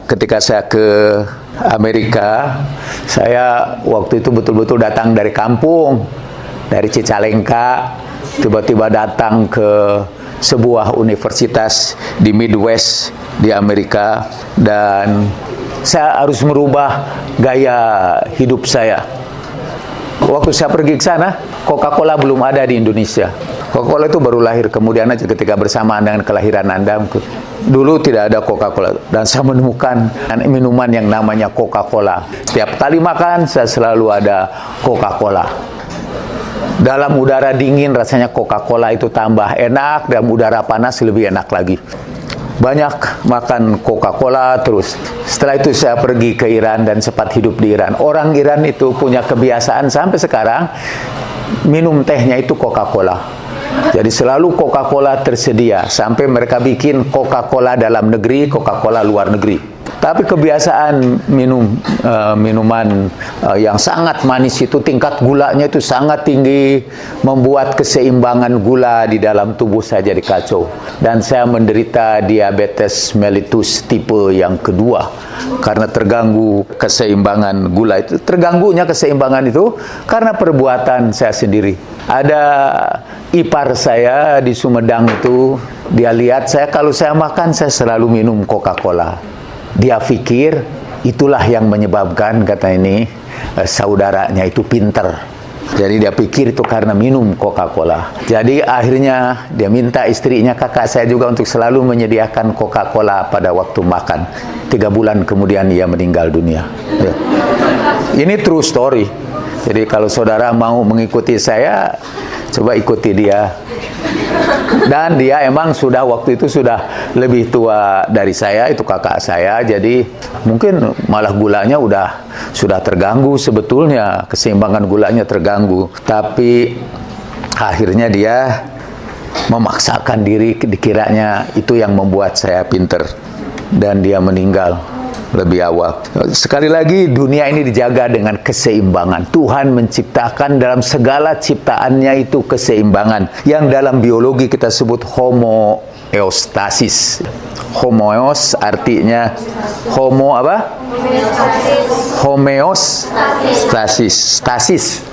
ketika saya ke Amerika, saya waktu itu betul-betul datang dari kampung, dari Cicalengka, tiba-tiba datang ke sebuah universitas di Midwest di Amerika, dan saya harus merubah gaya hidup saya. Waktu saya pergi ke sana, Coca-Cola belum ada di Indonesia. Coca-Cola itu baru lahir kemudian aja ketika bersamaan dengan kelahiran Anda. Dulu tidak ada Coca-Cola, dan saya menemukan minuman yang namanya Coca-Cola. Setiap kali makan, saya selalu ada Coca-Cola. Dalam udara dingin rasanya Coca-Cola itu tambah enak, dalam udara panas lebih enak lagi. Banyak makan Coca-Cola terus. Setelah itu saya pergi ke Iran dan sempat hidup di Iran. Orang Iran itu punya kebiasaan sampai sekarang minum tehnya itu Coca-Cola. Jadi selalu Coca-Cola tersedia, sampai mereka bikin Coca-Cola dalam negeri, Coca-Cola luar negeri. Tapi kebiasaan minuman yang sangat manis itu, tingkat gulanya itu sangat tinggi, membuat keseimbangan gula di dalam tubuh saya jadi kacau. Dan saya menderita diabetes mellitus tipe yang kedua karena terganggu keseimbangan gula itu. Terganggunya keseimbangan itu karena perbuatan saya sendiri. Ada ipar saya di Sumedang itu, dia lihat saya kalau saya makan saya selalu minum Coca-Cola. Dia pikir itulah yang menyebabkan, kata ini, saudaranya itu pinter. Jadi dia pikir itu karena minum Coca-Cola. Jadi akhirnya dia minta istrinya, kakak saya juga, untuk selalu menyediakan Coca-Cola pada waktu makan. 3 bulan kemudian ia meninggal dunia. Ya. Ini true story. Jadi kalau saudara mau mengikuti saya, coba ikuti dia. Dan dia emang sudah waktu itu sudah lebih tua dari saya, itu kakak saya. Jadi mungkin malah gulanya sudah terganggu sebetulnya, keseimbangan gulanya terganggu. Tapi akhirnya dia memaksakan diri, dikiranya itu yang membuat saya pinter, dan dia meninggal lebih awal. Sekali lagi, dunia ini dijaga dengan keseimbangan. Tuhan menciptakan dalam segala ciptaannya itu keseimbangan, yang dalam biologi kita sebut homeostasis. Homeos artinya homo apa? Homeostasis. Stasis.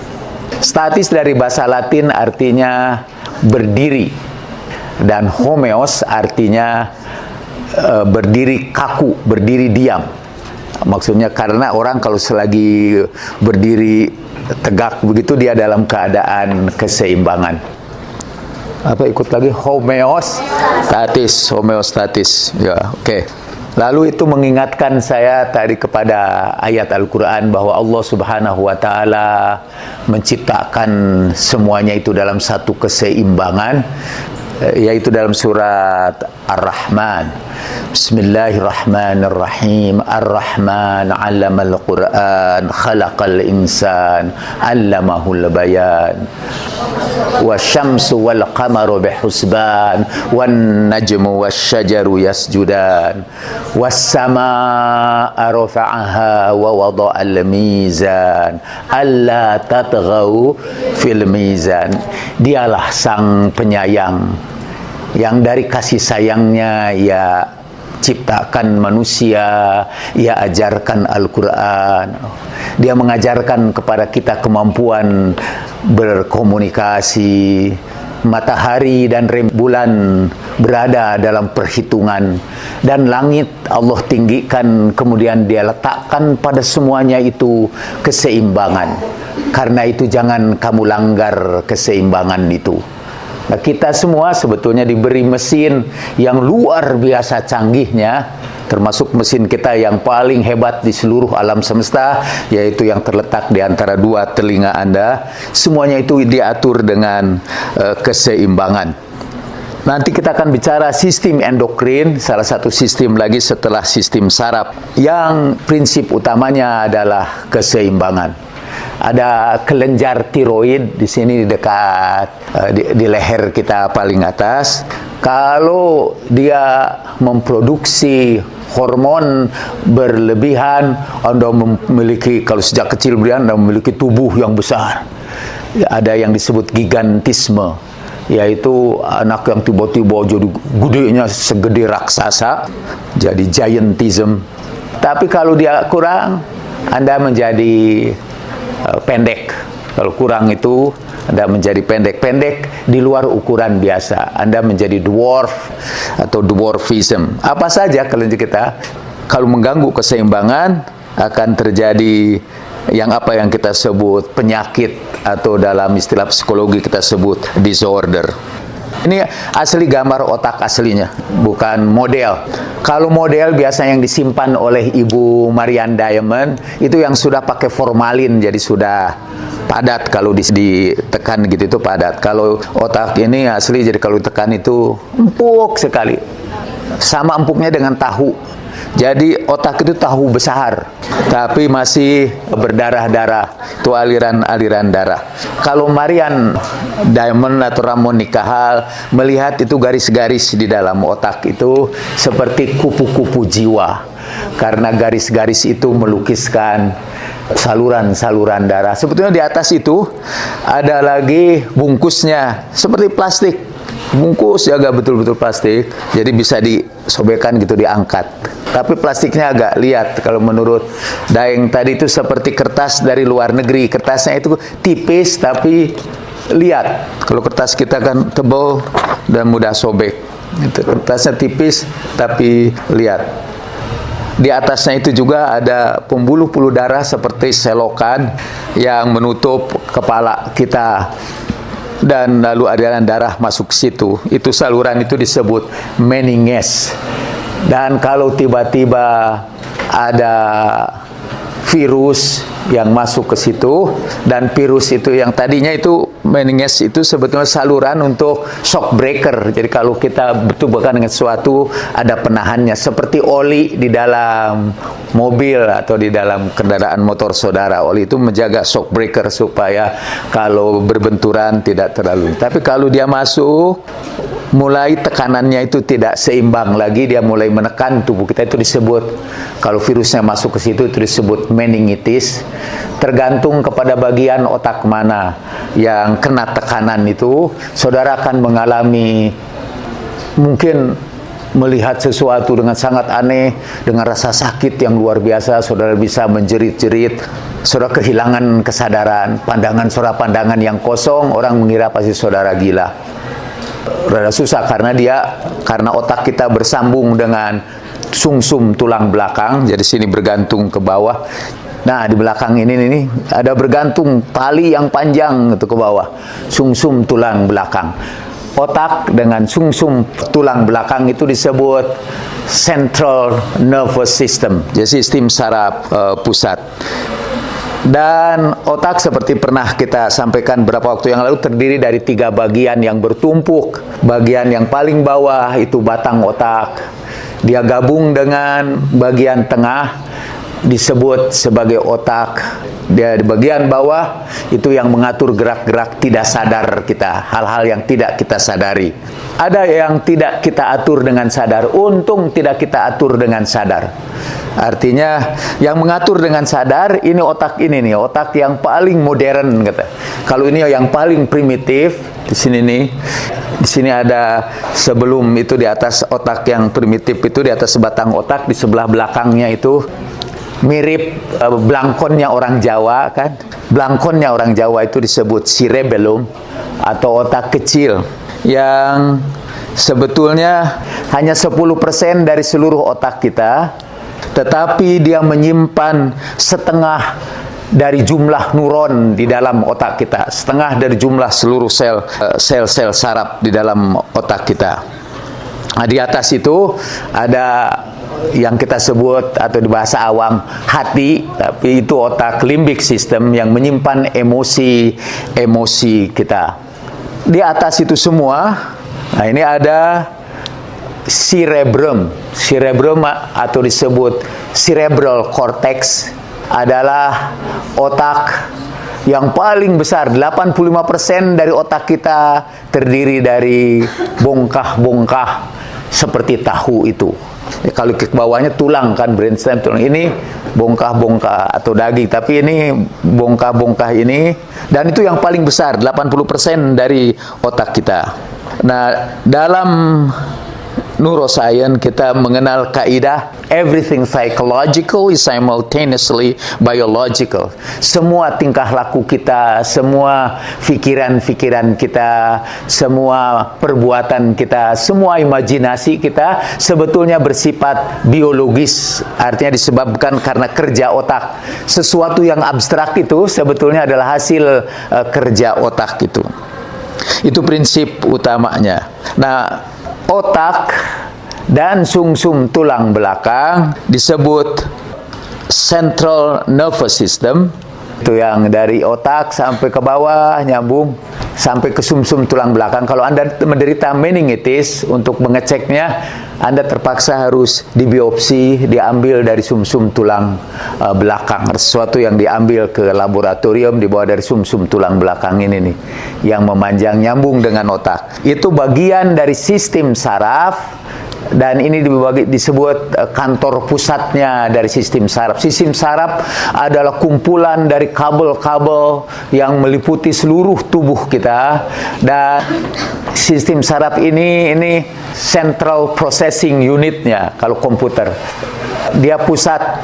Statis dari bahasa Latin artinya berdiri, dan homeos artinya berdiri kaku, berdiri diam. Maksudnya karena orang kalau selagi berdiri tegak begitu, dia dalam keadaan keseimbangan. Apa ikut lagi? Homeostatis. Ya, oke. Lalu itu mengingatkan saya tadi kepada ayat Al-Quran bahwa Allah Subhanahu wa Ta'ala menciptakan semuanya itu dalam satu keseimbangan, yaitu dalam surat Ar-Rahman. Bismillahirrahmanirrahim. Ar-Rahman 'allamal Qur'an, khalaqal insan, 'allamahul bayan. Wasyamsu wal qamaru bihusban, wan najmu wasyajaru yasjudan, was samaa'a rafa'aha wa wada'al mizan, alla tatghaw fil mizan. Dialah sang penyayang yang dari kasih sayangnya ia ciptakan manusia, ia ajarkan Al-Quran. Dia mengajarkan kepada kita kemampuan berkomunikasi. Matahari dan rembulan berada dalam perhitungan, dan langit Allah tinggikan, kemudian dia letakkan pada semuanya itu keseimbangan. Karena itu jangan kamu langgar keseimbangan itu. Nah, kita semua sebetulnya diberi mesin yang luar biasa canggihnya, termasuk mesin kita yang paling hebat di seluruh alam semesta, yaitu yang terletak di antara 2 telinga Anda. Semuanya itu diatur dengan keseimbangan. Nanti kita akan bicara sistem endokrin, salah satu sistem lagi setelah sistem saraf, yang prinsip utamanya adalah keseimbangan. Ada kelenjar tiroid di sini di dekat di leher kita paling atas. Kalau dia memproduksi hormon berlebihan, Anda memiliki, kalau sejak kecil Anda memiliki tubuh yang besar. Ada yang disebut gigantisme, yaitu anak yang tiba-tiba jadi gedenya segede raksasa, jadi giantism. Tapi kalau dia kurang, Anda menjadi pendek. Kalau kurang itu, Anda menjadi pendek di luar ukuran biasa. Anda menjadi dwarf atau dwarfism. Apa saja kalau kita, kalau mengganggu keseimbangan, akan terjadi yang kita sebut penyakit, atau dalam istilah psikologi kita sebut disorder. Ini asli gambar otak aslinya, bukan model. Kalau model biasanya yang disimpan oleh Ibu Marian Diamond, itu yang sudah pakai formalin, jadi sudah padat. Kalau ditekan gitu itu padat. Kalau otak ini asli, jadi kalau ditekan itu empuk sekali. Sama empuknya dengan tahu. Jadi otak itu tahu besar, tapi masih berdarah-darah. Itu aliran-aliran darah. Kalau Marian Diamond atau Ramon Nikahal melihat itu garis-garis di dalam otak itu seperti kupu-kupu jiwa. Karena garis-garis itu melukiskan saluran-saluran darah. Sebetulnya di atas itu ada lagi bungkusnya, seperti plastik. Bungkus jaga betul-betul plastik, jadi bisa disobekkan gitu, diangkat. Tapi plastiknya agak liat. Kalau menurut Daeng tadi itu seperti kertas dari luar negeri. Kertasnya itu tipis tapi liat. Kalau kertas kita kan tebal dan mudah sobek. Kertasnya tipis tapi liat. Di atasnya itu juga ada pembuluh-pembuluh darah seperti selokan yang menutup kepala kita. Dan lalu aliran darah masuk ke situ. Itu saluran itu disebut meninges. Dan kalau tiba-tiba ada virus yang masuk ke situ, dan virus itu yang tadinya itu meninges itu sebetulnya saluran untuk shock breaker. Jadi kalau kita bertuburkan dengan sesuatu, ada penahannya, seperti oli di dalam mobil atau di dalam kendaraan motor saudara. Oli itu menjaga shock breaker supaya kalau berbenturan tidak terlalu. Tapi kalau dia masuk, mulai tekanannya itu tidak seimbang lagi, dia mulai menekan tubuh kita, itu disebut, kalau virusnya masuk ke situ itu disebut meningitis. Tergantung kepada bagian otak mana yang kena tekanan itu, saudara akan mengalami mungkin melihat sesuatu dengan sangat aneh, dengan rasa sakit yang luar biasa, saudara bisa menjerit-jerit, saudara kehilangan kesadaran, pandangan yang kosong, orang mengira pasti saudara gila. Rada susah karena otak kita bersambung dengan sumsum tulang belakang, jadi sini bergantung ke bawah. Nah, di belakang ini ada bergantung tali yang panjang itu ke bawah, sumsum tulang belakang. Otak dengan sumsum tulang belakang itu disebut central nervous system, jadi sistem saraf pusat. Dan otak seperti pernah kita sampaikan beberapa waktu yang lalu terdiri dari 3 bagian yang bertumpuk. Bagian yang paling bawah itu batang otak. Dia gabung dengan bagian tengah disebut sebagai otak. Dia di bagian bawah itu yang mengatur gerak-gerak tidak sadar kita, hal-hal yang tidak kita sadari. Ada yang tidak kita atur dengan sadar, untung tidak kita atur dengan sadar. Artinya yang mengatur dengan sadar ini otak ini nih, otak yang paling modern kata. Kalau ini yang paling primitif di sini nih. Di sini ada sebelum itu di atas otak yang primitif itu di atas batang otak, di sebelah belakangnya itu mirip blangkonnya orang Jawa kan. Blangkonnya orang Jawa itu disebut cerebellum atau otak kecil yang sebetulnya hanya 10% dari seluruh otak kita. Tetapi dia menyimpan setengah dari jumlah neuron di dalam otak kita, setengah dari jumlah seluruh sel-sel saraf di dalam otak kita. Nah, di atas itu ada yang kita sebut atau di bahasa awam hati, tapi itu otak limbic system yang menyimpan emosi kita. Di atas itu semua, nah ini ada cerebrum. Cerebrum atau disebut cerebral cortex adalah otak yang paling besar. 85% dari otak kita terdiri dari bongkah-bongkah seperti tahu itu. Kalau ke bawahnya tulang kan, brainstem tulang. Ini bongkah-bongkah atau daging, tapi ini bongkah-bongkah ini, dan itu yang paling besar, 80% dari otak kita. Nah, dalam neuroscience kita mengenal kaidah everything psychological is simultaneously biological. Semua tingkah laku kita, semua pikiran-pikiran kita, semua perbuatan kita, semua imajinasi kita sebetulnya bersifat biologis. Artinya disebabkan karena kerja otak. Sesuatu yang abstrak itu sebetulnya adalah hasil kerja otak itu. Itu prinsip utamanya. Nah, otak dan sumsum tulang belakang disebut central nervous system. Itu yang dari otak sampai ke bawah nyambung sampai ke sumsum tulang belakang. Kalau Anda menderita meningitis, untuk mengeceknya Anda terpaksa harus dibiopsi, diambil dari sumsum tulang belakang. Sesuatu yang diambil ke laboratorium dibawa dari sumsum tulang belakang ini nih, yang memanjang nyambung dengan otak. Itu bagian dari sistem saraf. Dan ini disebut kantor pusatnya dari sistem saraf. Sistem saraf adalah kumpulan dari kabel-kabel yang meliputi seluruh tubuh kita. Dan sistem saraf ini central processing unitnya kalau komputer. Dia pusat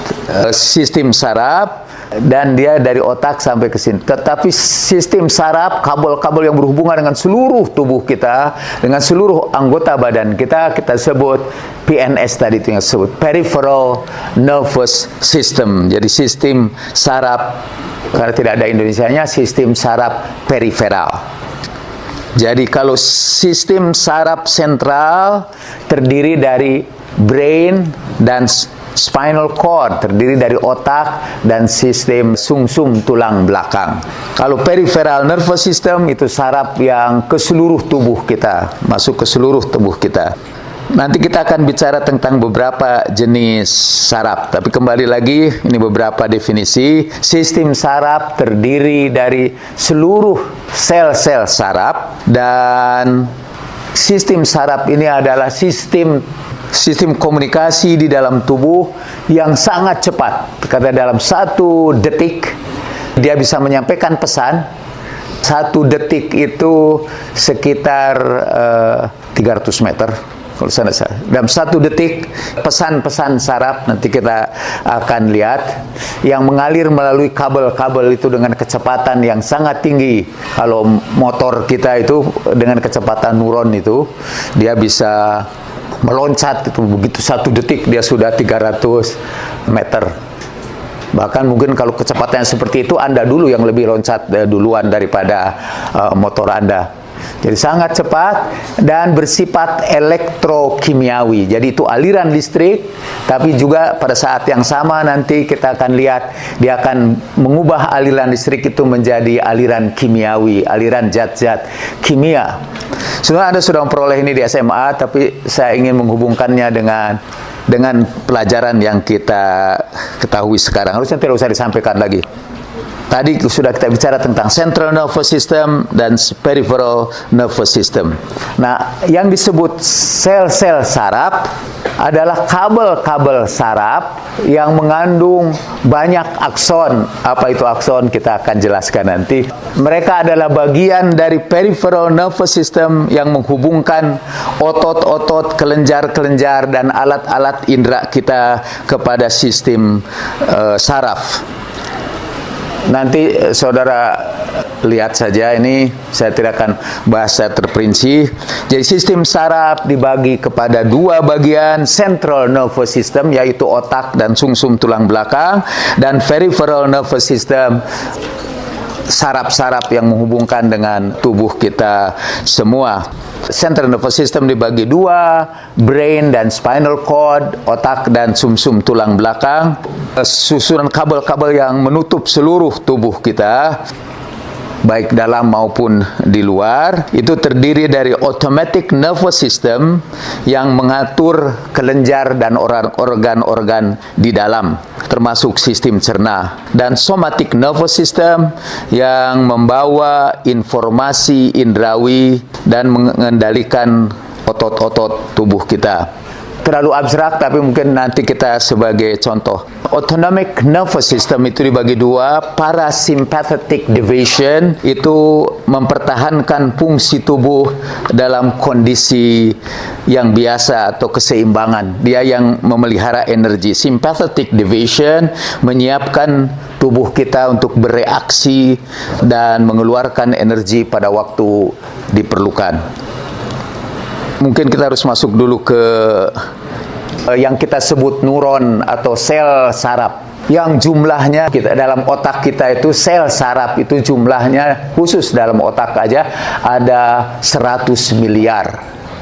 sistem saraf. Dan dia dari otak sampai ke sini. Tetapi sistem saraf, kabel-kabel yang berhubungan dengan seluruh tubuh kita, dengan seluruh anggota badan kita, kita sebut PNS tadi itu yang disebut peripheral nervous system. Jadi sistem saraf, karena tidak ada Indonesianya, sistem saraf periferal. Jadi kalau sistem saraf sentral terdiri dari brain dan spinal cord, terdiri dari otak dan sistem sumsum tulang belakang. Kalau peripheral nervous system itu saraf yang ke seluruh tubuh kita, masuk ke seluruh tubuh kita. Nanti kita akan bicara tentang beberapa jenis saraf. Tapi kembali lagi, ini beberapa definisi. Sistem saraf terdiri dari seluruh sel-sel saraf, dan sistem saraf ini adalah sistem komunikasi di dalam tubuh yang sangat cepat. Karena dalam 1 detik dia bisa menyampaikan pesan. 1 detik itu sekitar 300 meter. Kalau sana, dalam 1 detik pesan-pesan saraf nanti kita akan lihat yang mengalir melalui kabel-kabel itu dengan kecepatan yang sangat tinggi. Kalau motor kita itu dengan kecepatan neuron itu dia bisa meloncat itu, begitu 1 detik dia sudah 300 meter. Bahkan mungkin kalau kecepatannya seperti itu, Anda dulu yang lebih loncat duluan daripada motor Anda. Jadi sangat cepat dan bersifat elektrokimiawi. Jadi itu aliran listrik, tapi juga pada saat yang sama nanti kita akan lihat dia akan mengubah aliran listrik itu menjadi aliran kimiawi, aliran zat-zat kimia. Sebenarnya Anda sudah memperoleh ini di SMA, tapi saya ingin menghubungkannya dengan pelajaran yang kita ketahui sekarang. Harusnya tidak usah disampaikan lagi. Tadi sudah kita bicara tentang central nervous system dan peripheral nervous system. Nah, yang disebut sel-sel saraf adalah kabel-kabel saraf yang mengandung banyak akson. Apa itu akson? Kita akan jelaskan nanti. Mereka adalah bagian dari peripheral nervous system yang menghubungkan otot-otot, kelenjar-kelenjar, dan alat-alat indera kita kepada sistem saraf. Nanti saudara lihat saja, ini saya tidak akan bahas terperinci. Jadi sistem saraf dibagi kepada 2 bagian, central nervous system yaitu otak dan sumsum tulang belakang, dan peripheral nervous system, saraf-saraf yang menghubungkan dengan tubuh kita semua. Central nervous system dibagi 2, brain dan spinal cord, otak dan sumsum tulang belakang. Susunan kabel-kabel yang menutup seluruh tubuh kita, baik dalam maupun di luar, itu terdiri dari automatic nervous system yang mengatur kelenjar dan organ-organ di dalam, termasuk sistem cerna, dan somatic nervous system yang membawa informasi indrawi dan mengendalikan otot-otot tubuh kita. terlalu abstrak, tapi mungkin nanti kita sebagai contoh. Autonomic nervous system itu dibagi dua. Parasympathetic division itu mempertahankan fungsi tubuh dalam kondisi yang biasa atau keseimbangan. Dia yang memelihara energi. Sympathetic division menyiapkan tubuh kita untuk bereaksi dan mengeluarkan energi pada waktu diperlukan. Mungkin kita harus masuk dulu ke yang kita sebut neuron atau sel saraf, yang jumlahnya dalam otak kita itu sel saraf itu jumlahnya khusus dalam otak aja ada 100 miliar.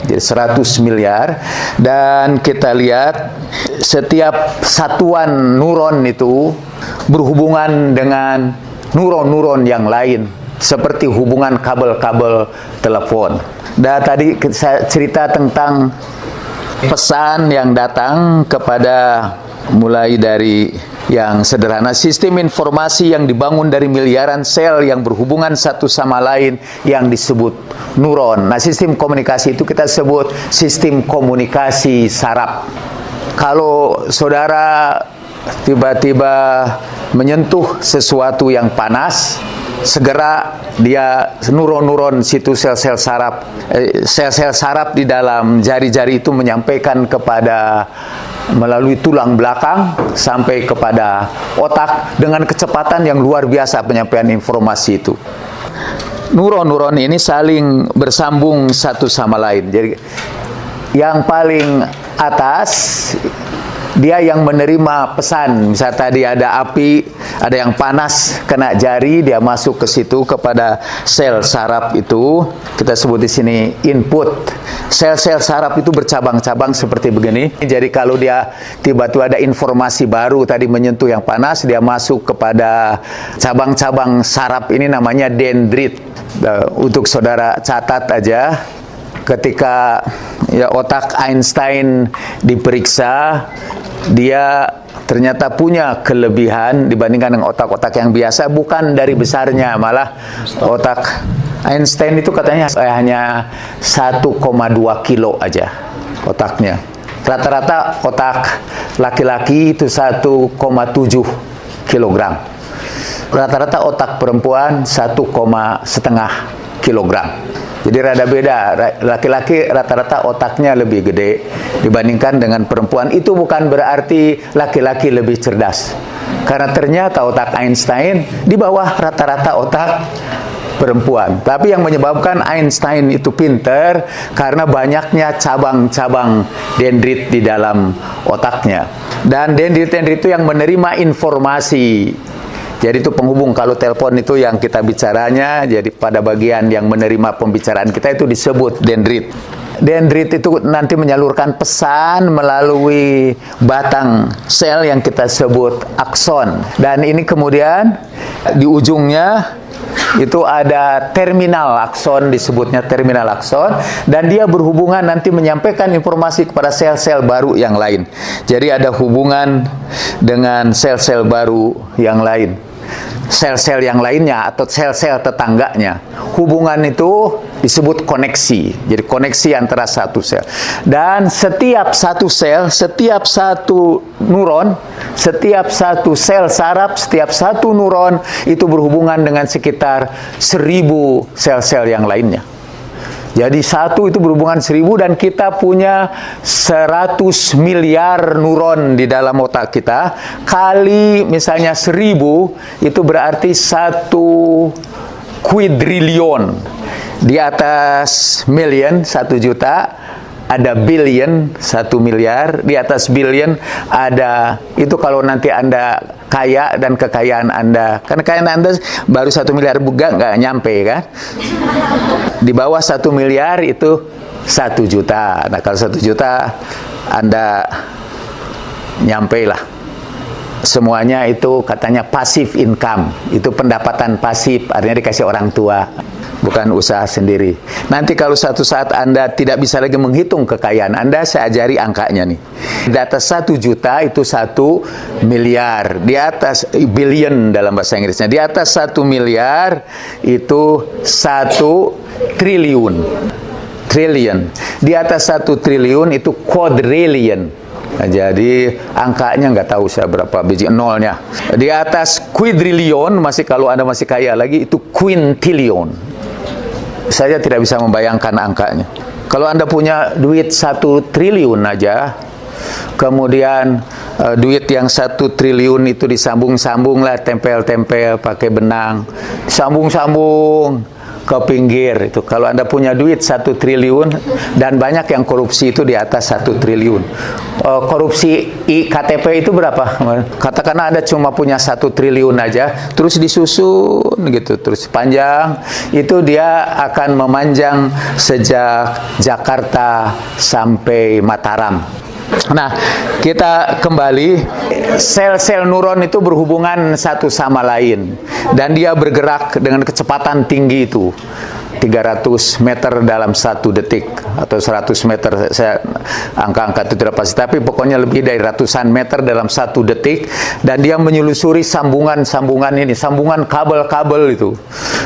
Jadi 100 miliar, dan kita lihat setiap satuan neuron itu berhubungan dengan neuron-neuron yang lain, seperti hubungan kabel-kabel telepon. Dan tadi saya cerita tentang pesan yang datang kepada, mulai dari yang sederhana, sistem informasi yang dibangun dari miliaran sel yang berhubungan satu sama lain yang disebut neuron. Nah, sistem komunikasi itu kita sebut sistem komunikasi saraf. Kalau saudara tiba-tiba menyentuh sesuatu yang panas, segera dia neuron-neuron situ sel-sel saraf, sel-sel saraf di dalam jari-jari itu menyampaikan kepada melalui tulang belakang sampai kepada otak dengan kecepatan yang luar biasa penyampaian informasi itu. Neuron-neuron ini saling bersambung satu sama lain. Jadi yang paling atas dia yang menerima pesan. Misalnya tadi ada api, ada yang panas kena jari, dia masuk ke situ kepada sel saraf itu. Kita sebut di sini input. Sel-sel saraf itu bercabang-cabang seperti begini. Jadi kalau dia tiba-tiba ada informasi baru tadi menyentuh yang panas, dia masuk kepada cabang-cabang saraf ini, namanya dendrit. Untuk saudara catat aja, ketika otak Einstein diperiksa, dia ternyata punya kelebihan dibandingkan dengan otak-otak yang biasa, bukan dari besarnya, malah otak Einstein itu katanya hanya 1,2 kilo aja otaknya. Rata-rata otak laki-laki itu 1,7 kilogram. Rata-rata otak perempuan 1,5 kilogram. Jadi rada beda, laki-laki rata-rata otaknya lebih gede dibandingkan dengan perempuan. Itu bukan berarti laki-laki lebih cerdas, karena ternyata otak Einstein di bawah rata-rata otak perempuan. Tapi yang menyebabkan Einstein itu pinter karena banyaknya cabang-cabang dendrit di dalam otaknya. Dan dendrit-dendrit itu yang menerima informasi. Jadi itu penghubung. Kalau telepon itu yang kita bicaranya, jadi pada bagian yang menerima pembicaraan kita itu disebut dendrit. Dendrit itu nanti menyalurkan pesan melalui batang sel yang kita sebut akson. Dan ini kemudian di ujungnya itu ada terminal akson, disebutnya terminal akson, dan dia berhubungan nanti menyampaikan informasi kepada sel-sel baru yang lain. Jadi ada hubungan dengan sel-sel baru yang lain, sel-sel yang lainnya atau sel-sel tetangganya. Hubungan itu disebut koneksi. Jadi koneksi antara satu sel. Dan setiap satu sel, setiap satu neuron, setiap satu sel saraf, setiap satu neuron itu berhubungan dengan sekitar 1000 sel-sel yang lainnya. Jadi satu itu berhubungan 1000, dan kita punya 100 miliar neuron di dalam otak kita. Kali misalnya 1000, itu berarti 1 kuadrilion. Di atas million 1 juta, ada billion 1 miliar, di atas billion ada, itu kalau nanti Anda kaya dan kekayaan Anda, karena kekayaan Anda baru 1 miliar juga nggak nyampe kan. Di bawah 1 miliar itu 1 juta. Nah kalau 1 juta Anda nyampe lah. Semuanya itu katanya passive income, itu pendapatan pasif, artinya dikasih orang tua, bukan usaha sendiri. Nanti kalau suatu saat Anda tidak bisa lagi menghitung kekayaan Anda, saya ajari angkanya nih. Di atas 1 juta itu 1 miliar, di atas billion dalam bahasa Inggrisnya, di atas 1 miliar itu 1 triliun. trillion. Di atas 1 triliun itu quadrillion. Nah, jadi angkanya nggak tahu saya berapa biji nolnya. Di atas quadrillion, masih kalau Anda masih kaya lagi, itu quintillion. Saya tidak bisa membayangkan angkanya. Kalau Anda punya duit 1 triliun aja, kemudian duit yang 1 triliun itu disambung-sambung lah, tempel-tempel pakai benang, sambung-sambung ke pinggir itu. Kalau Anda punya duit 1 triliun, dan banyak yang korupsi itu di atas 1 triliun. Korupsi IKTP itu berapa? Katakanlah Anda cuma punya 1 triliun aja, terus disusun gitu, terus panjang, itu dia akan memanjang sejak Jakarta sampai Mataram. Nah, kita kembali, sel-sel neuron itu berhubungan satu sama lain, dan dia bergerak dengan kecepatan tinggi itu 300 meter dalam 1 detik atau 100 meter, saya angka-angka itu tidak pasti, tapi pokoknya lebih dari ratusan meter dalam 1 detik, dan dia menyelusuri sambungan-sambungan ini, sambungan kabel-kabel itu.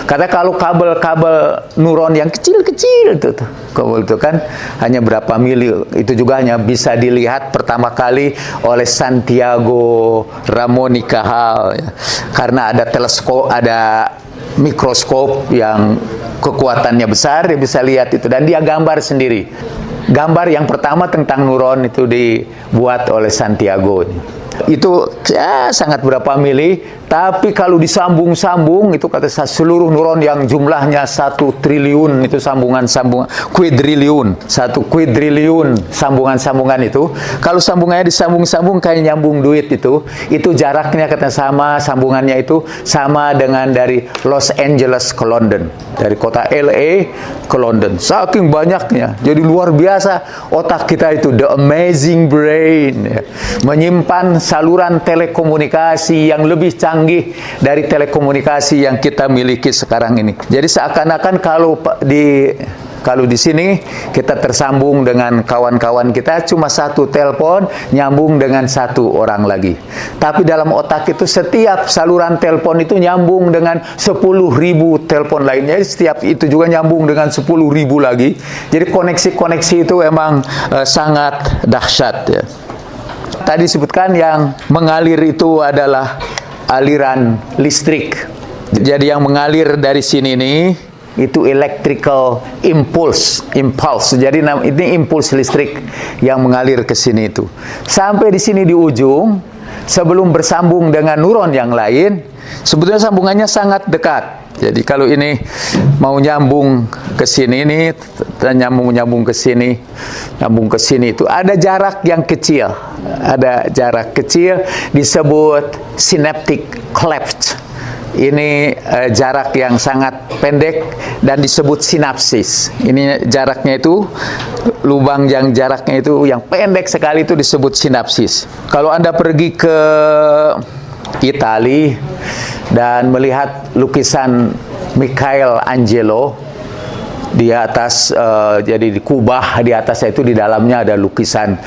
Karena kalau kabel-kabel neuron yang kecil-kecil itu, kabel itu kan hanya berapa mili, itu juga hanya bisa dilihat pertama kali oleh Santiago Ramon y Cajal, ya. Karena ada teleskop, ada mikroskop yang kekuatannya besar, dia bisa lihat itu, dan dia gambar sendiri. Gambar yang pertama tentang neuron itu dibuat oleh Santiago. Itu ya sangat berapa mili, tapi kalau disambung-sambung itu kata saya seluruh neuron yang jumlahnya 1 triliun itu sambungan-sambungan, quadrillion, 1 quadrillion sambungan-sambungan itu. Kalau sambungannya disambung-sambung kayak nyambung duit itu jaraknya kata sama, sambungannya itu sama dengan dari Los Angeles ke London, dari kota LA ke London. Saking banyaknya, jadi luar biasa otak kita itu, the amazing brain, ya. Menyimpan saluran telekomunikasi yang lebih canggih dari telekomunikasi yang kita miliki sekarang ini. Jadi seakan-akan kalau di sini kita tersambung dengan kawan-kawan kita, cuma 1 telepon nyambung dengan 1 orang lagi. Tapi dalam otak itu setiap saluran telepon itu nyambung dengan 10.000 telepon lainnya. Setiap itu juga nyambung dengan 10.000 lagi. Jadi koneksi-koneksi itu emang sangat dahsyat, ya. Tadi sebutkan yang mengalir itu adalah aliran listrik. Jadi yang mengalir dari sini nih itu electrical impulse. Jadi ini impuls listrik yang mengalir ke sini itu. Sampai di sini di ujung, sebelum bersambung dengan neuron yang lain, sebetulnya sambungannya sangat dekat. Jadi kalau ini mau nyambung ke sini nih, nyambung ke sini, nyambung ke sini itu ada jarak yang kecil. Ada jarak kecil disebut synaptic cleft. Ini jarak yang sangat pendek dan disebut sinapsis. Ini jaraknya itu, lubang yang jaraknya itu yang pendek sekali itu disebut sinapsis. Kalau Anda pergi ke Italia dan melihat lukisan Michelangelo di atas, jadi di kubah di atasnya itu di dalamnya ada lukisan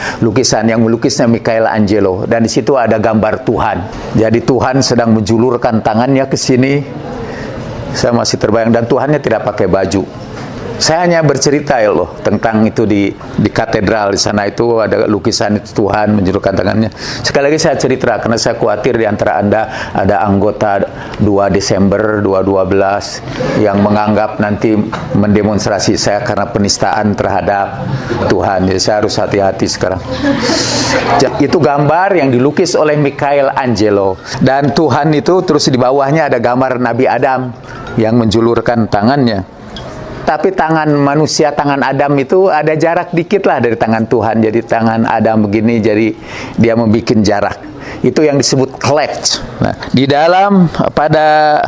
yang melukisnya Michelangelo, dan di situ ada gambar Tuhan. Jadi Tuhan sedang menjulurkan tangannya ke sini. Saya masih terbayang, dan Tuhannya tidak pakai baju. Saya hanya bercerita ya loh tentang itu di katedral di sana itu ada lukisan itu Tuhan menjulurkan tangannya. Sekali lagi saya cerita karena saya khawatir di antara Anda ada anggota 2 Desember 2012 yang menganggap nanti mendemonstrasi saya karena penistaan terhadap Tuhan. Jadi saya harus hati-hati sekarang. Itu gambar yang dilukis oleh Michelangelo, dan Tuhan itu terus di bawahnya ada gambar Nabi Adam yang menjulurkan tangannya. Tapi tangan manusia, tangan Adam itu ada jarak dikit lah dari tangan Tuhan. Jadi tangan Adam begini, jadi dia membuat jarak. Itu yang disebut cleft. Nah, di dalam pada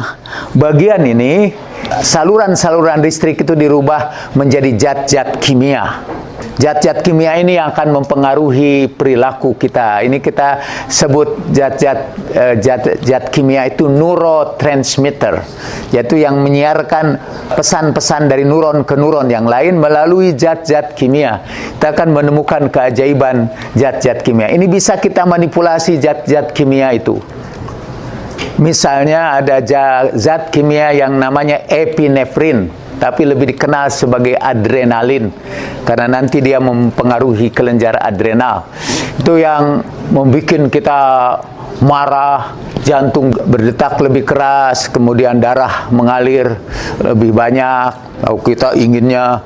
bagian ini saluran-saluran listrik itu dirubah menjadi zat-zat kimia. Zat-zat kimia ini yang akan mempengaruhi perilaku kita. Ini kita sebut zat kimia itu neurotransmitter, yaitu yang menyiarkan pesan-pesan dari neuron ke neuron yang lain melalui zat-zat kimia. Kita akan menemukan keajaiban zat-zat kimia. Ini bisa kita manipulasi zat-zat kimia itu. Misalnya ada zat kimia yang namanya epinefrin. tapi lebih dikenal sebagai adrenalin karena nanti dia mempengaruhi kelenjar adrenal. Itu yang membuat kita marah, jantung berdetak lebih keras, kemudian darah mengalir lebih banyak. Kalau kita inginnya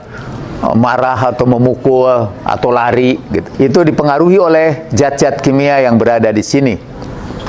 marah atau memukul atau lari gitu. Itu dipengaruhi oleh zat-zat kimia yang berada di sini.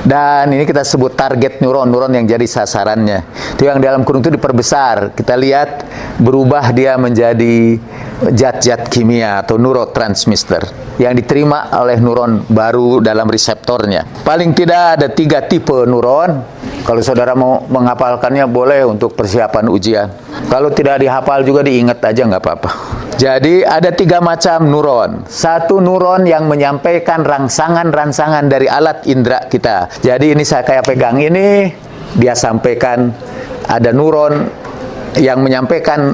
Dan ini kita sebut target neuron yang jadi sasarannya. Itu yang dalam kurung itu diperbesar. Kita lihat berubah dia menjadi zat-zat kimia atau neurotransmitter yang diterima oleh neuron baru dalam reseptornya. Paling tidak ada 3 tipe neuron. Kalau saudara mau menghafalkannya boleh untuk persiapan ujian. Kalau tidak dihafal juga diingat aja nggak apa-apa. Jadi ada 3 macam neuron. Satu neuron yang menyampaikan rangsangan-rangsangan dari alat indera kita. Jadi ini saya kayak pegang ini, dia sampaikan. Ada neuron yang menyampaikan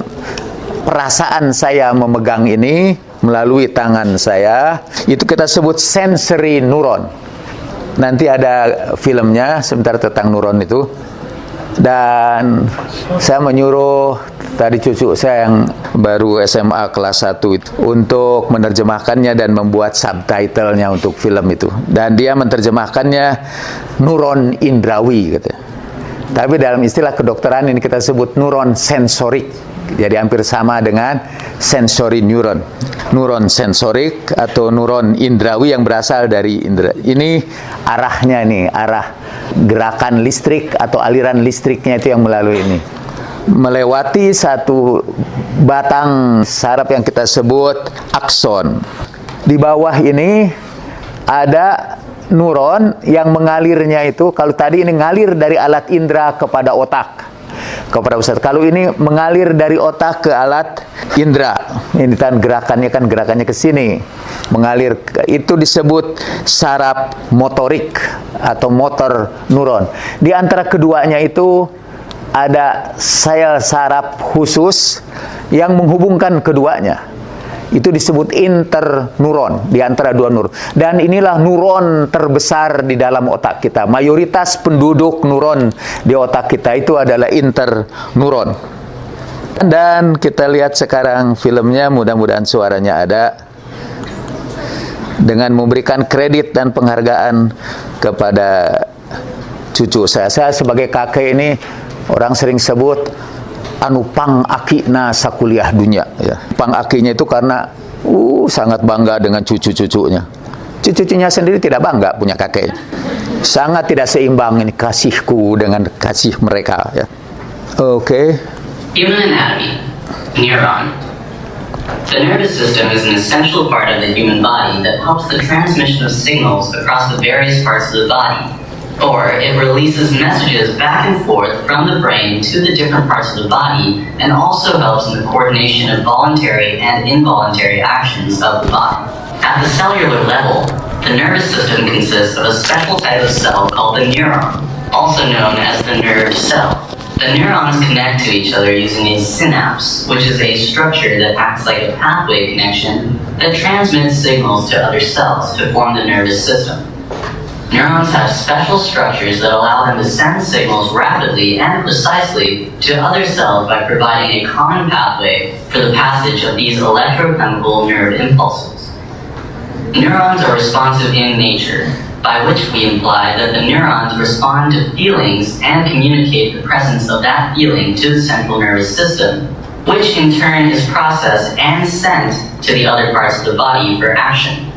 perasaan saya memegang ini melalui tangan saya. Itu kita sebut sensory neuron. Nanti ada filmnya sebentar tentang neuron itu. Dan saya menyuruh tadi cucu saya yang baru SMA kelas 1 itu untuk menerjemahkannya dan membuat subtitlenya untuk film itu. Dan dia menerjemahkannya neuron indrawi gitu. Tapi dalam istilah kedokteran ini kita sebut neuron sensorik. Jadi hampir sama dengan sensory neuron. Neuron sensorik atau neuron indrawi yang berasal dari indera. Ini arahnya nih, arah gerakan listrik atau aliran listriknya itu yang melalui ini. Melewati satu batang saraf yang kita sebut akson. Di bawah ini ada neuron yang mengalirnya itu, kalau tadi ini ngalir dari alat indera kepada otak, kepada pusat. Kalau ini mengalir dari otak ke alat indera. Ini kan gerakannya ke sini. Mengalir, itu disebut saraf motorik atau motor neuron. Di antara keduanya itu ada sel saraf khusus yang menghubungkan keduanya. Itu disebut interneuron di antara 2 neuron. Dan inilah neuron terbesar di dalam otak kita. Mayoritas penduduk neuron di otak kita itu adalah interneuron. Dan kita lihat sekarang filmnya, mudah-mudahan suaranya ada. Dengan memberikan kredit dan penghargaan kepada cucu saya. Saya sebagai kakek ini orang sering sebut anu pang akina sakuliah dunia ya. Pang akinya itu karena sangat bangga dengan cucu-cucunya. Cucu-cucunya sendiri tidak bangga punya kakeknya. Sangat tidak seimbang ini kasihku dengan kasih mereka ya. Oke. Human anatomy. Neuron. The nervous system is an essential part of the human body that helps the transmission of signals across the various parts of the body. Or it releases messages back and forth from the brain to the different parts of the body and also helps in the coordination of voluntary and involuntary actions of the body. At the cellular level, the nervous system consists of a special type of cell called the neuron, also known as the nerve cell. The neurons connect to each other using a synapse, which is a structure that acts like a pathway connection that transmits signals to other cells to form the nervous system. Neurons have special structures that allow them to send signals rapidly and precisely to other cells by providing a common pathway for the passage of these electrochemical nerve impulses. Neurons are responsive in nature, by which we imply that the neurons respond to feelings and communicate the presence of that feeling to the central nervous system, which in turn is processed and sent to the other parts of the body for action.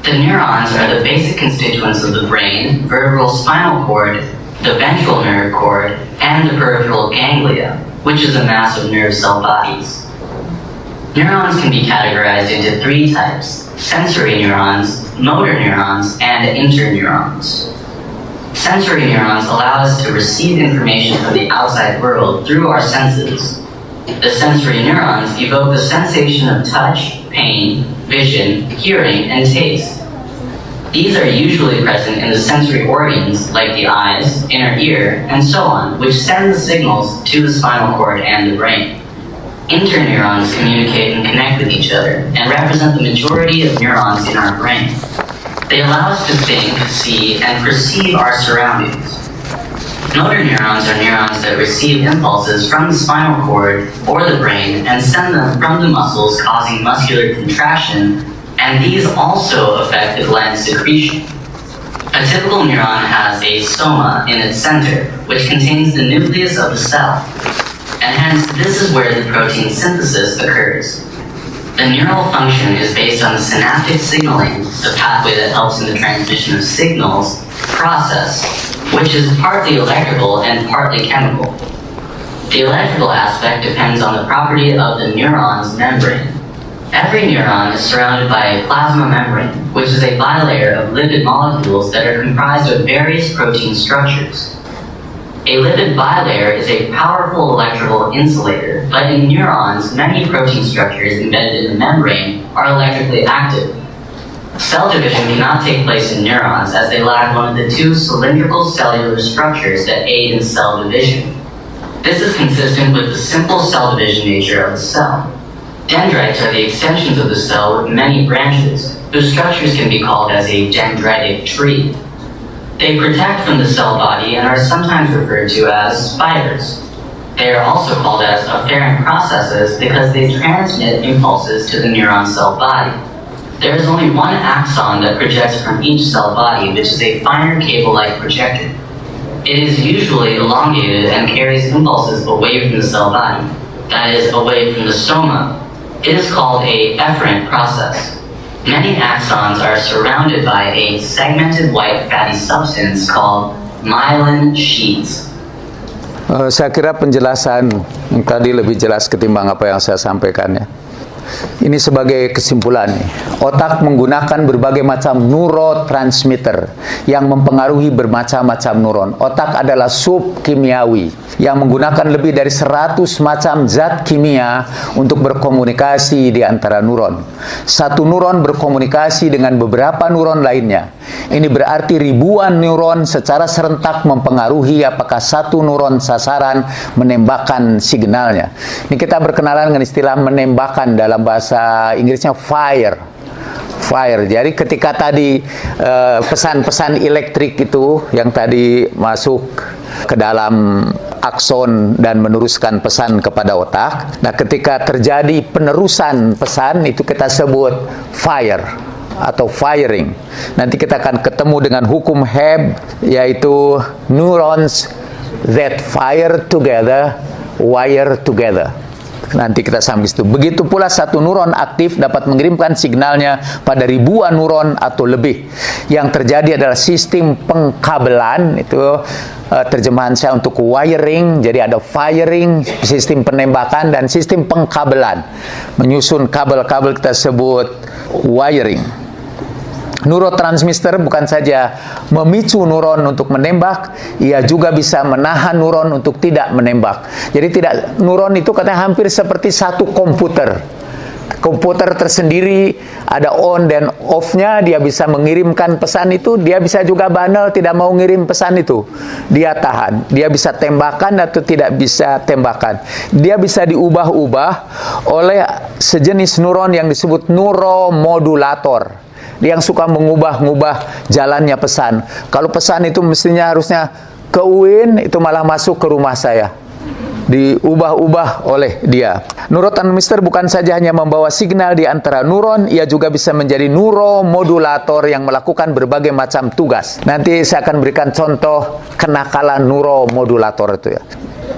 The neurons are the basic constituents of the brain, vertebral spinal cord, the ventral nerve cord, and the peripheral ganglia, which is a mass of nerve cell bodies. Neurons can be categorized into 3 types: sensory neurons, motor neurons, and interneurons. Sensory neurons allow us to receive information from the outside world through our senses. The sensory neurons evoke the sensation of touch, pain, vision, hearing, and taste. These are usually present in the sensory organs like the eyes, inner ear, and so on, which send the signals to the spinal cord and the brain. Interneurons communicate and connect with each other and represent the majority of neurons in our brain. They allow us to think, see, and perceive our surroundings. Motor neurons are neurons that receive impulses from the spinal cord or the brain and send them from the muscles, causing muscular contraction, and these also affect the gland secretion. A typical neuron has a soma in its center, which contains the nucleus of the cell, and hence this is where the protein synthesis occurs. The neural function is based on the synaptic signaling, the pathway that helps in the transmission of signals, process, which is partly electrical and partly chemical. The electrical aspect depends on the property of the neuron's membrane. Every neuron is surrounded by a plasma membrane, which is a bilayer of lipid molecules that are comprised of various protein structures. A lipid bilayer is a powerful electrical insulator, but in neurons, many protein structures embedded in the membrane are electrically active. Cell division cannot take place in neurons as they lack one of the two cylindrical cellular structures that aid in cell division. This is consistent with the simple cell division nature of the cell. Dendrites are the extensions of the cell with many branches, whose structures can be called as a dendritic tree. They protect from the cell body and are sometimes referred to as spiders. They are also called as afferent processes because they transmit impulses to the neuron cell body. There is only one axon that projects from each cell body, which is a finer cable-like projector. It is usually elongated and carries impulses away from the cell body, that is, away from the soma. It is called a efferent process. Many axons are surrounded by a segmented white fatty substance called myelin sheaths. Saya kira penjelasan yang tadi lebih jelas ketimbang apa yang saya sampaikan ya. Ini sebagai kesimpulan nih. Otak menggunakan berbagai macam neurotransmitter yang mempengaruhi bermacam-macam neuron. Otak adalah sub kimiawi yang menggunakan lebih dari 100 macam zat kimia untuk berkomunikasi di antara neuron. Satu neuron berkomunikasi dengan beberapa neuron lainnya. Ini berarti ribuan neuron secara serentak mempengaruhi apakah satu neuron sasaran menembakkan signalnya. Ini kita berkenalan dengan istilah menembakkan dalam bahasa Inggrisnya fire. Jadi ketika tadi pesan-pesan elektrik itu yang tadi masuk ke dalam akson dan meneruskan pesan kepada otak. Nah, ketika terjadi penerusan pesan itu kita sebut fire atau firing. Nanti kita akan ketemu dengan hukum Hebb, yaitu neurons that fire together wire together. Nanti kita sampai situ. Begitu pula satu neuron aktif dapat mengirimkan signalnya pada ribuan neuron atau lebih. Yang terjadi adalah sistem pengkabelan, itu terjemahan saya untuk wiring. Jadi ada firing, sistem penembakan, dan sistem pengkabelan. Menyusun kabel-kabel kita sebut wiring. Neurotransmitter bukan saja memicu neuron untuk menembak, ia juga bisa menahan neuron untuk tidak menembak. Jadi neuron itu katanya hampir seperti satu komputer. Komputer tersendiri ada on dan off-nya, dia bisa mengirimkan pesan itu, dia bisa juga banel tidak mau ngirim pesan itu. Dia tahan, dia bisa tembakan atau tidak bisa tembakan. Dia bisa diubah-ubah oleh sejenis neuron yang disebut neuromodulator. Dia yang suka mengubah-ubah jalannya pesan. Kalau pesan itu mestinya harusnya ke UIN, itu malah masuk ke rumah saya. Diubah-ubah oleh dia. Neurotransmitter bukan saja hanya membawa signal di antara neuron, ia juga bisa menjadi neuromodulator yang melakukan berbagai macam tugas. Nanti saya akan berikan contoh kenakalan neuromodulator itu ya.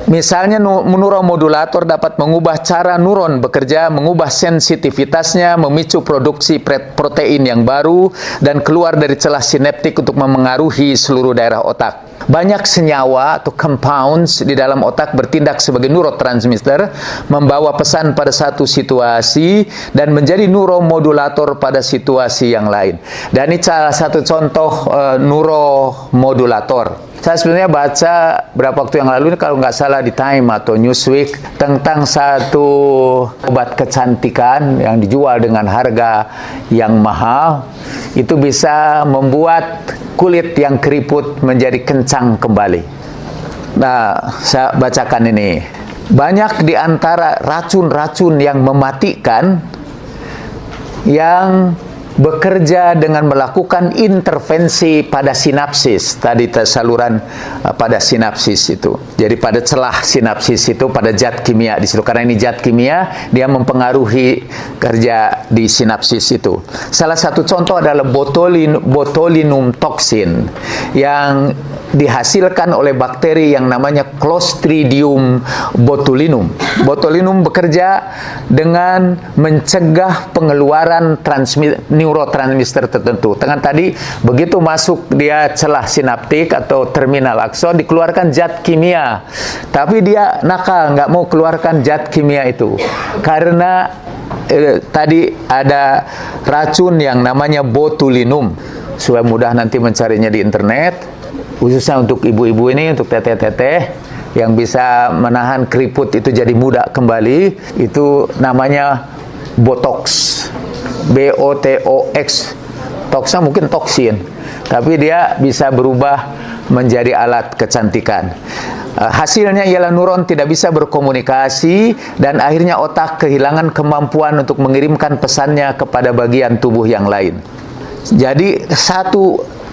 Misalnya neuromodulator dapat mengubah cara neuron bekerja, mengubah sensitivitasnya, memicu produksi protein yang baru, dan keluar dari celah sinaptik untuk memengaruhi seluruh daerah otak. Banyak senyawa atau compounds di dalam otak bertindak sebagai neurotransmitter, membawa pesan pada satu situasi dan menjadi neuromodulator pada situasi yang lain. Dan ini salah satu contoh neuromodulator. Saya sebenarnya baca berapa waktu yang lalu ini, kalau nggak salah di Time atau Newsweek, tentang satu obat kecantikan yang dijual dengan harga yang mahal. Itu bisa membuat kulit yang keriput menjadi kencang kembali. Nah, saya bacakan ini. Banyak di antara racun-racun yang mematikan yang bekerja dengan melakukan intervensi pada sinapsis, tadi saluran pada sinapsis itu. Jadi pada celah sinapsis itu, pada zat kimia di situ. Karena ini zat kimia, dia mempengaruhi kerja di sinapsis itu. Salah satu contoh adalah botulinum toxin yang dihasilkan oleh bakteri yang namanya Clostridium botulinum. Botulinum bekerja dengan mencegah pengeluaran neurotransmitter tertentu. Dengan tadi, begitu masuk dia celah sinaptik atau terminal akson, dikeluarkan zat kimia. Tapi dia nakal, nggak mau keluarkan zat kimia itu. Karena tadi ada racun yang namanya botulinum. Supaya mudah nanti mencarinya di internet. Khususnya untuk ibu-ibu ini, untuk teteh-teteh yang bisa menahan keriput itu jadi muda kembali, itu namanya botox, B-O-T-O-X. Toxnya mungkin toksin, tapi dia bisa berubah menjadi alat kecantikan. Hasilnya ialah neuron tidak bisa berkomunikasi dan akhirnya otak kehilangan kemampuan untuk mengirimkan pesannya kepada bagian tubuh yang lain. Jadi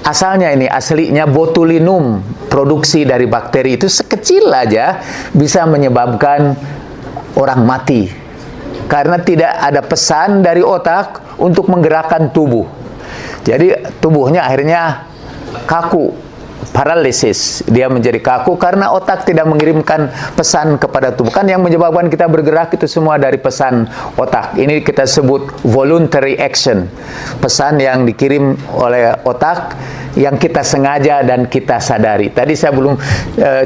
asalnya ini, aslinya botulinum produksi dari bakteri itu sekecil aja bisa menyebabkan orang mati. Karena tidak ada pesan dari otak untuk menggerakkan tubuh. Jadi tubuhnya akhirnya kaku, paralisis. Dia menjadi kaku karena otak tidak mengirimkan pesan kepada tubuh. Kan yang menyebabkan kita bergerak itu semua dari pesan otak. Ini kita sebut voluntary action. Pesan yang dikirim oleh otak yang kita sengaja dan kita sadari. Tadi saya belum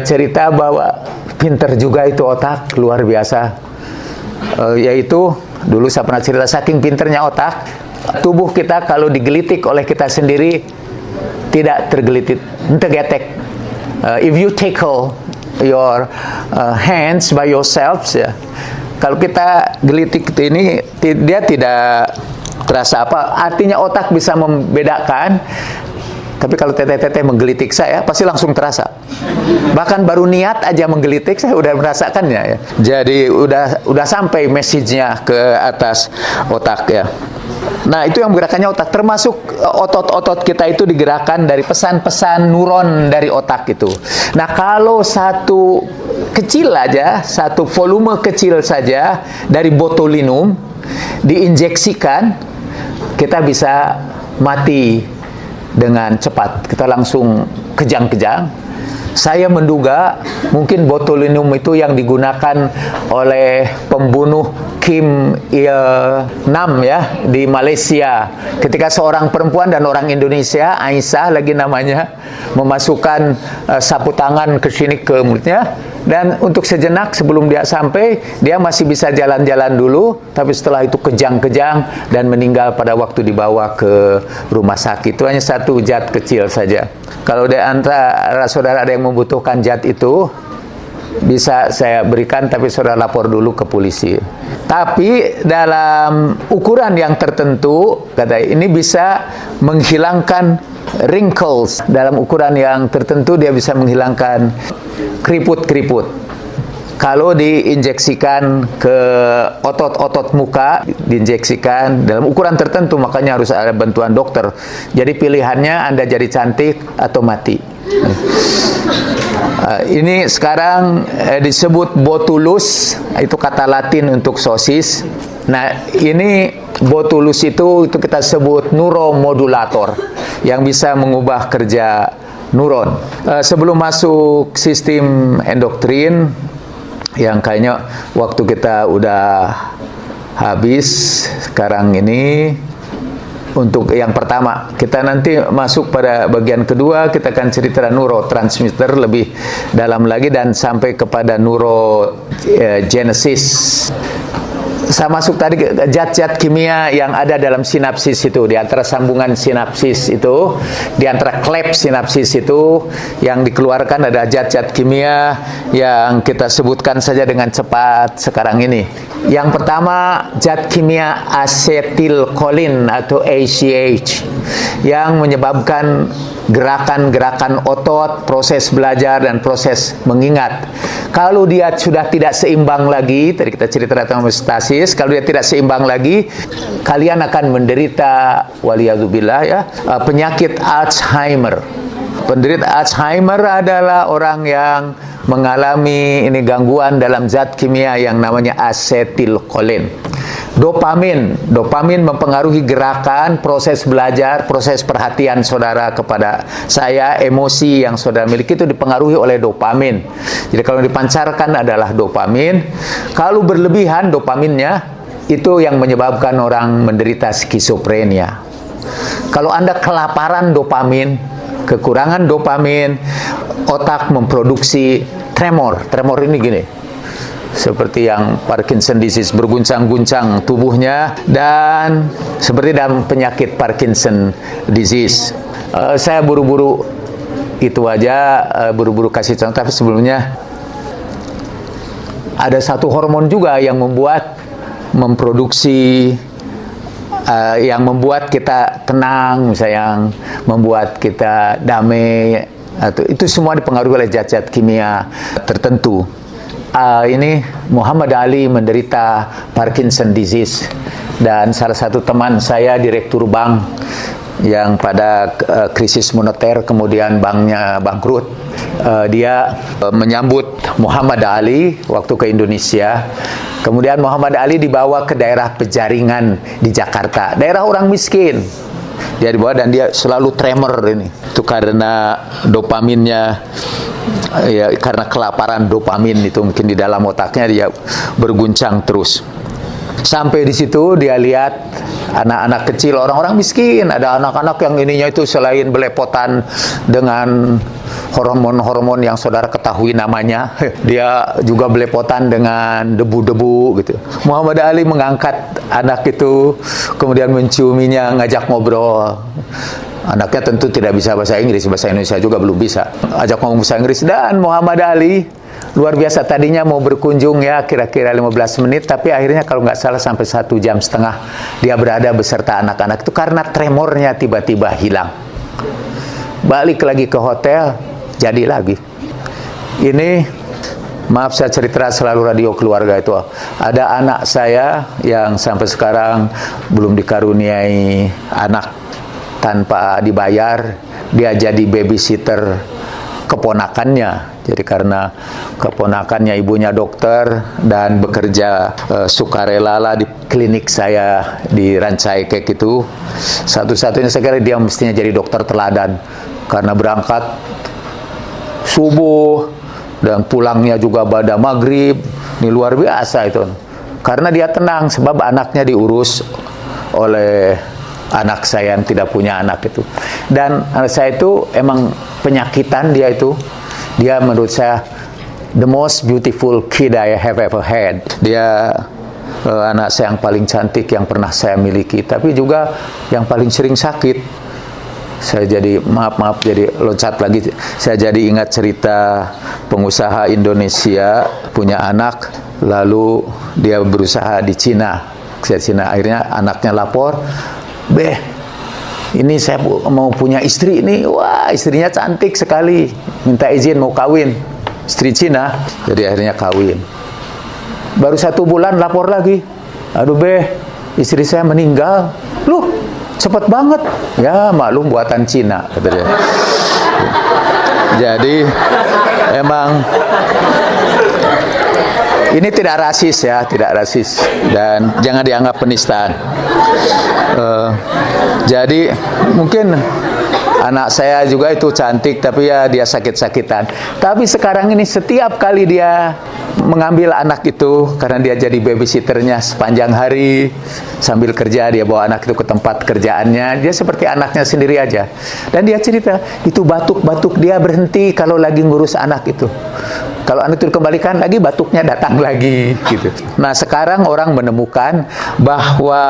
cerita bahwa pinter juga itu otak, luar biasa. Yaitu dulu saya pernah cerita, saking pinternya otak, tubuh kita kalau digelitik oleh kita sendiri tidak tergelitik, tergetek. If you tackle your hands by yourselves, ya, kalau kita gelitik ini, dia tidak terasa apa. Artinya otak bisa membedakan. Tapi kalau teteh-teteh menggelitik saya, pasti langsung terasa. Bahkan baru niat aja menggelitik, saya udah merasakannya ya. Jadi udah sampai message-nya ke atas otak ya. Nah, itu yang menggerakkannya otak. Termasuk otot-otot kita itu digerakkan dari pesan-pesan neuron dari otak itu. Nah, kalau satu kecil aja, satu volume kecil saja dari botulinum diinjeksikan, kita bisa mati dengan cepat. Kita langsung kejang-kejang. Saya menduga mungkin botulinum itu yang digunakan oleh pembunuh Kim Il-nam ya di Malaysia. Ketika seorang perempuan dan orang Indonesia, Aisyah lagi namanya, memasukkan sapu tangan ke sini ke mulutnya, dan untuk sejenak sebelum dia sampai, dia masih bisa jalan-jalan dulu, tapi setelah itu kejang-kejang dan meninggal pada waktu dibawa ke rumah sakit. Itu hanya satu zat kecil saja. Kalau di antara saudara ada yang membutuhkan zat itu, bisa saya berikan, tapi saudara lapor dulu ke polisi. Tapi dalam ukuran yang tertentu, kata ini bisa menghilangkan wrinkles. Dalam ukuran yang tertentu dia bisa menghilangkan keriput-keriput. Kalau diinjeksikan ke otot-otot muka, diinjeksikan dalam ukuran tertentu, makanya harus ada bantuan dokter. Jadi pilihannya Anda jadi cantik atau mati. Ini sekarang disebut botulus, itu kata Latin untuk sosis. Nah, ini botulus itu kita sebut neuromodulator yang bisa mengubah kerja neuron. Sebelum masuk sistem endokrin, yang kayaknya waktu kita udah habis sekarang ini. Untuk yang pertama, kita nanti masuk pada bagian kedua, kita akan cerita neurotransmitter lebih dalam lagi dan sampai kepada neurogenesis. Saya masuk tadi zat-zat kimia yang ada dalam sinapsis itu, di antara sambungan sinapsis itu, di antara klep sinapsis itu yang dikeluarkan ada zat-zat kimia yang kita sebutkan saja dengan cepat sekarang ini. Yang pertama, zat kimia asetilkolin atau ACH yang menyebabkan gerakan-gerakan otot, proses belajar dan proses mengingat. Kalau dia sudah tidak seimbang lagi, tadi kita cerita tentang homeostasis, kalau dia tidak seimbang lagi, kalian akan menderita waliyadzubillah ya, penyakit Alzheimer. Penderita Alzheimer adalah orang yang mengalami ini gangguan dalam zat kimia yang namanya asetilkolin. Dopamin mempengaruhi gerakan, proses belajar, proses perhatian saudara kepada saya, emosi yang saudara miliki itu dipengaruhi oleh dopamin. Jadi kalau dipancarkan adalah dopamin. Kalau berlebihan dopaminnya, itu yang menyebabkan orang menderita skizofrenia. Kalau Anda kelaparan dopamin, kekurangan dopamin, otak memproduksi tremor. Tremor ini gini, seperti yang Parkinson disease, berguncang-guncang tubuhnya, dan seperti dalam penyakit Parkinson disease. Saya buru-buru itu aja, buru-buru kasih contoh, tapi sebelumnya ada satu hormon juga yang memproduksi yang membuat kita tenang, misalnya yang membuat kita damai, itu semua dipengaruhi oleh zat-zat kimia tertentu. Ini Muhammad Ali menderita Parkinson disease, dan salah satu teman saya direktur bank yang pada krisis moneter kemudian banknya bangkrut, dia menyambut Muhammad Ali waktu ke Indonesia. Kemudian Muhammad Ali dibawa ke daerah Pejaringan di Jakarta, daerah orang miskin. Dia dibawa dan dia selalu tremor ini. Itu karena dopaminnya, ya, karena kelaparan dopamin itu mungkin di dalam otaknya dia berguncang terus. Sampai di situ dia lihat anak-anak kecil, orang-orang miskin, ada anak-anak yang ininya itu selain belepotan dengan hormon-hormon yang saudara ketahui namanya, dia juga belepotan dengan debu-debu gitu. Muhammad Ali mengangkat anak itu, kemudian menciuminya, ngajak ngobrol. Anaknya tentu tidak bisa bahasa Inggris, bahasa Indonesia juga belum bisa. Ajak ngomong bahasa Inggris, dan Muhammad Ali luar biasa, tadinya mau berkunjung ya kira-kira 15 menit, tapi akhirnya kalau nggak salah sampai 1,5 jam dia berada beserta anak-anak itu karena tremornya tiba-tiba hilang. Balik lagi ke hotel, jadi lagi. Ini, maaf saya cerita selalu radio keluarga itu. Ada anak saya yang sampai sekarang belum dikaruniai anak tanpa dibayar. Dia jadi babysitter keponakannya. Jadi karena keponakannya ibunya dokter dan bekerja sukarela di klinik saya di Rancaikek kayak gitu. Satu-satunya saya kira dia mestinya jadi dokter teladan, karena berangkat subuh dan pulangnya juga pada maghrib. Ini luar biasa itu. Karena dia tenang sebab anaknya diurus oleh anak saya yang tidak punya anak itu. Dan anak saya itu emang penyakitan dia itu. Dia menurut saya the most beautiful kid I have ever had. Dia anak saya yang paling cantik yang pernah saya miliki, tapi juga yang paling sering sakit. Saya jadi maaf jadi loncat lagi. Saya jadi ingat cerita pengusaha Indonesia punya anak, lalu dia berusaha di Cina. Akhirnya anaknya lapor, "Beh, ini saya mau punya istri ini, wah istrinya cantik sekali, minta izin mau kawin." Istri Cina, jadi akhirnya kawin. Baru 1 bulan lapor lagi, "Aduh Beh, istri saya meninggal." "Loh, cepet banget." "Ya maklum buatan Cina," kata dia. Jadi emang ini tidak rasis ya, tidak rasis, dan jangan dianggap penistaan. Jadi mungkin anak saya juga itu cantik, tapi ya dia sakit-sakitan. Tapi sekarang ini setiap kali dia mengambil anak itu, karena dia jadi babysitternya sepanjang hari sambil kerja, dia bawa anak itu ke tempat kerjaannya, dia seperti anaknya sendiri aja. Dan dia cerita, itu batuk-batuk dia berhenti kalau lagi ngurus anak itu. Kalau anak itu dikembalikan lagi, batuknya datang lagi gitu. Nah sekarang orang menemukan bahwa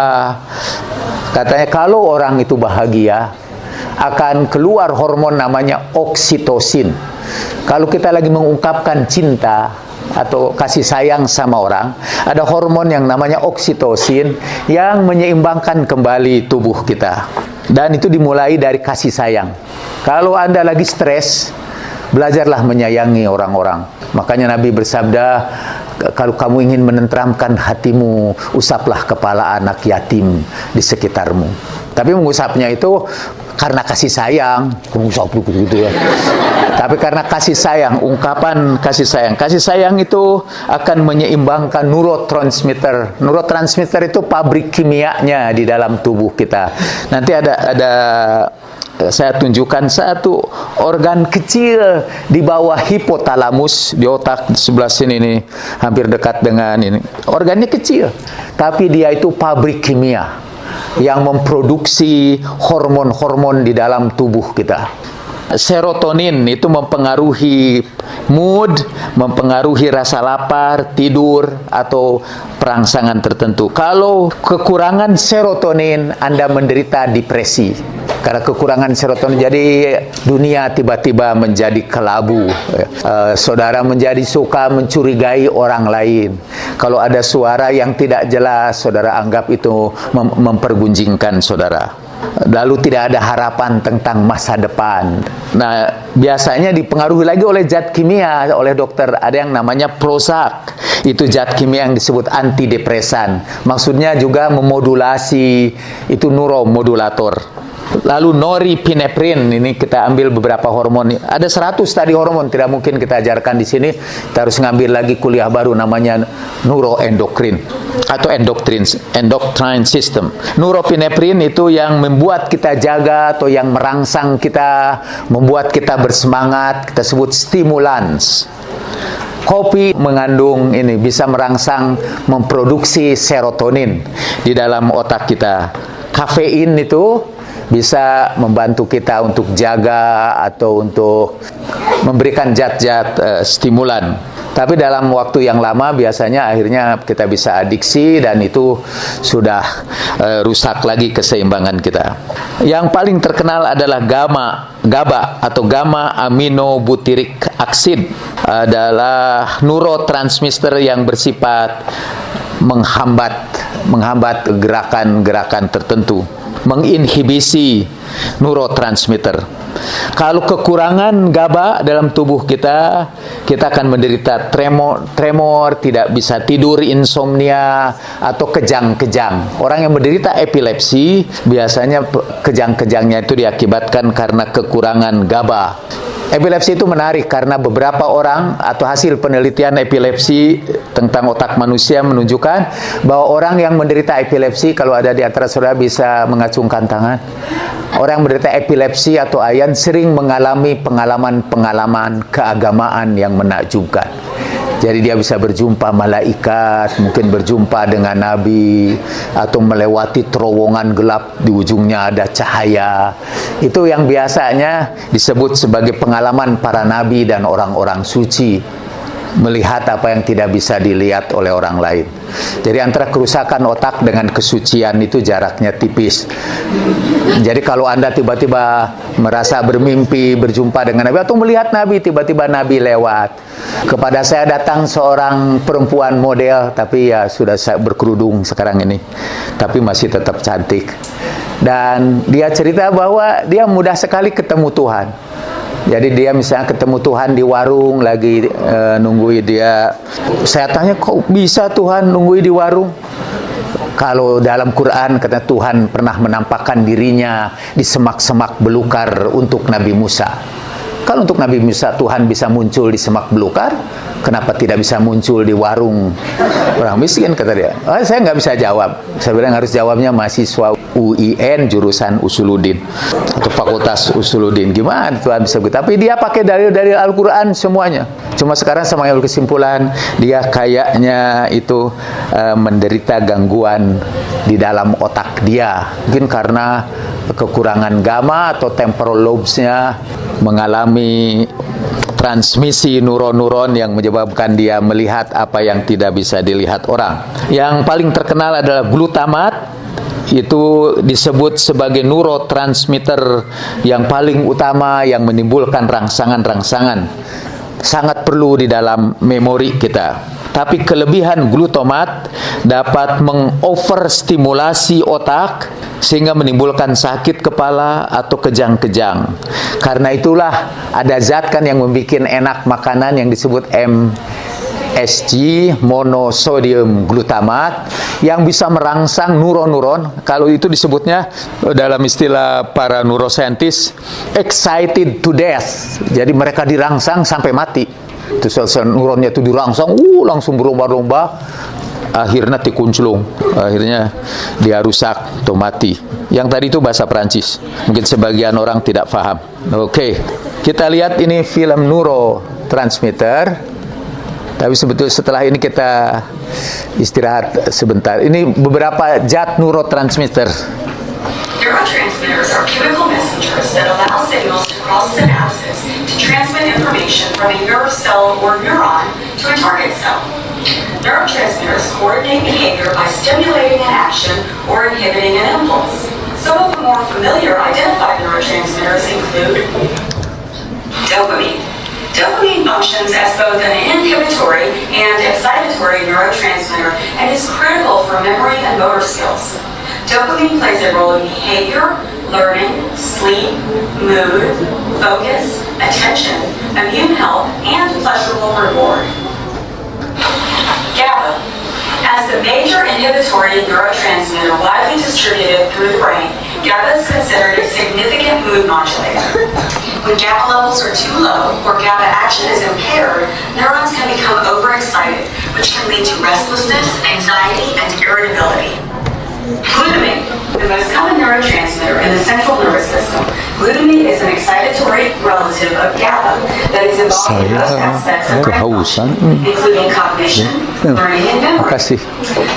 katanya kalau orang itu bahagia akan keluar hormon namanya oksitosin. Kalau kita lagi mengungkapkan cinta, atau kasih sayang sama orang, ada hormon yang namanya oksitosin yang menyeimbangkan kembali tubuh kita. Dan itu dimulai dari kasih sayang. Kalau Anda lagi stres, belajarlah menyayangi orang-orang. Makanya Nabi bersabda, kalau kamu ingin menenteramkan hatimu, usaplah kepala anak yatim di sekitarmu. Tapi mengusapnya itu karena kasih sayang, mengusap gitu ya. Tapi karena kasih sayang, ungkapan kasih sayang. Kasih sayang itu akan menyeimbangkan neurotransmitter. Neurotransmitter itu pabrik kimianya di dalam tubuh kita. Nanti ada saya tunjukkan satu organ kecil di bawah hipotalamus di otak sebelah sini nih, hampir dekat dengan ini. Organnya kecil, tapi dia itu pabrik kimia yang memproduksi hormon-hormon di dalam tubuh kita. Serotonin itu mempengaruhi mood, mempengaruhi rasa lapar, tidur, atau perangsangan tertentu. Kalau kekurangan serotonin, Anda menderita depresi. Karena kekurangan serotonin, jadi dunia tiba-tiba menjadi kelabu. Saudara menjadi suka mencurigai orang lain. Kalau ada suara yang tidak jelas, saudara anggap itu mempergunjingkan saudara. Lalu tidak ada harapan tentang masa depan. Nah, biasanya dipengaruhi lagi oleh zat kimia, oleh dokter. Ada yang namanya Prozac. Itu zat kimia yang disebut antidepresan. Maksudnya juga memodulasi, itu neuromodulator. Lalu noripinephrine, ini kita ambil beberapa hormon. Ada 100 tadi hormon, tidak mungkin kita ajarkan di sini. Kita harus ngambil lagi kuliah baru namanya neuroendokrin atau endocrine system. Noripinephrine itu yang membuat kita jaga atau yang merangsang kita, membuat kita bersemangat, kita sebut stimulans. Kopi mengandung ini, bisa merangsang memproduksi serotonin di dalam otak kita. Kafein itu bisa membantu kita untuk jaga atau untuk memberikan zat-zat stimulan. Tapi dalam waktu yang lama biasanya akhirnya kita bisa adiksi dan itu sudah rusak lagi keseimbangan kita. Yang paling terkenal adalah GABA atau gamma aminobutyric acid, adalah neurotransmitter yang bersifat menghambat gerakan-gerakan tertentu, menginhibisi neurotransmitter. Kalau kekurangan GABA dalam tubuh kita akan menderita tremor, tidak bisa tidur, insomnia, atau kejang-kejang. Orang yang menderita epilepsi, biasanya kejang-kejangnya itu diakibatkan karena kekurangan GABA. Epilepsi itu menarik karena beberapa orang atau hasil penelitian epilepsi tentang otak manusia menunjukkan bahwa orang yang menderita epilepsi, kalau ada di antara saudara bisa mengacungkan tangan, orang yang menderita epilepsi atau ayan sering mengalami pengalaman keagamaan yang menakjubkan. Jadi dia bisa berjumpa malaikat, mungkin berjumpa dengan nabi, atau melewati terowongan gelap, di ujungnya ada cahaya. Itu yang biasanya disebut sebagai pengalaman para nabi dan orang-orang suci, melihat apa yang tidak bisa dilihat oleh orang lain. Jadi antara kerusakan otak dengan kesucian itu jaraknya tipis. Jadi kalau Anda tiba-tiba merasa bermimpi berjumpa dengan Nabi atau melihat Nabi, tiba-tiba Nabi lewat. Kepada saya datang seorang perempuan model, tapi ya sudah berkerudung sekarang ini, tapi masih tetap cantik. Dan dia cerita bahwa dia mudah sekali ketemu Tuhan. Jadi dia misalnya ketemu Tuhan di warung, lagi nunggui dia. Saya tanya, kok bisa Tuhan nunggui di warung? Kalau dalam Quran kata Tuhan pernah menampakkan dirinya di semak-semak belukar untuk Nabi Musa. Kalau untuk Nabi Musa Tuhan bisa muncul di semak belukar, kenapa tidak bisa muncul di warung orang miskin, kata dia. Saya nggak bisa jawab. Saya bilang harus jawabnya mahasiswa UIN jurusan Usuluddin atau Fakultas Usuluddin. Gimana Tuhan bisa begitu? Tapi dia pakai dalil-dalil Al-Quran semuanya. Cuma sekarang sama yang kesimpulan, dia kayaknya itu menderita gangguan di dalam otak dia. Mungkin karena kekurangan gamma atau temporal lobes-nya mengalami transmisi neuron-neuron yang menyebabkan dia melihat apa yang tidak bisa dilihat orang. Yang paling terkenal adalah glutamat. Itu disebut sebagai neurotransmitter yang paling utama yang menimbulkan rangsangan-rangsangan. sangat perlu di dalam memori kita. Tapi kelebihan glutamat dapat mengoverstimulasi otak sehingga menimbulkan sakit kepala atau kejang-kejang. Karena itulah ada zat kan yang membuat enak makanan yang disebut MSG, monosodium glutamat, yang bisa merangsang neuron-neuron. Kalau itu disebutnya dalam istilah para neuroscientist excited to death. Jadi mereka dirangsang sampai mati. Itu sel-sel neuronnya itu dirangsang, langsung berlomba-lomba, akhirnya dikunclung, akhirnya dia rusak atau mati. Yang tadi itu bahasa Perancis, mungkin sebagian orang tidak paham. Oke, kita lihat ini film neurotransmitter. Tapi sebetulnya setelah ini kita istirahat sebentar. Ini beberapa zat neurotransmitter. Neurotransmitters are chemical messengers that allow signals to cross synapses to transmit information from a nerve cell or neuron to a target cell. Neurotransmitters coordinate behavior by stimulating an action or inhibiting an impulse. Some of the more familiar identified neurotransmitters include dopamine. Dopamine functions as both an inhibitory and excitatory neurotransmitter and is critical for memory and motor skills. Dopamine plays a role in behavior, learning, sleep, mood, focus, attention, immune health, and pleasurable reward. GABA. As the major inhibitory neurotransmitter widely distributed through the brain, GABA is considered a significant mood modulator. When GABA levels are too low or GABA action is impaired, neurons can become overexcited, which can lead to restlessness, anxiety, and irritability. Glutamate, the most common neurotransmitter in the central nervous system. Glutamate is an excitatory relative of GABA that is involved in most aspects of brain function, including cognition, learning, and memory. Makasih.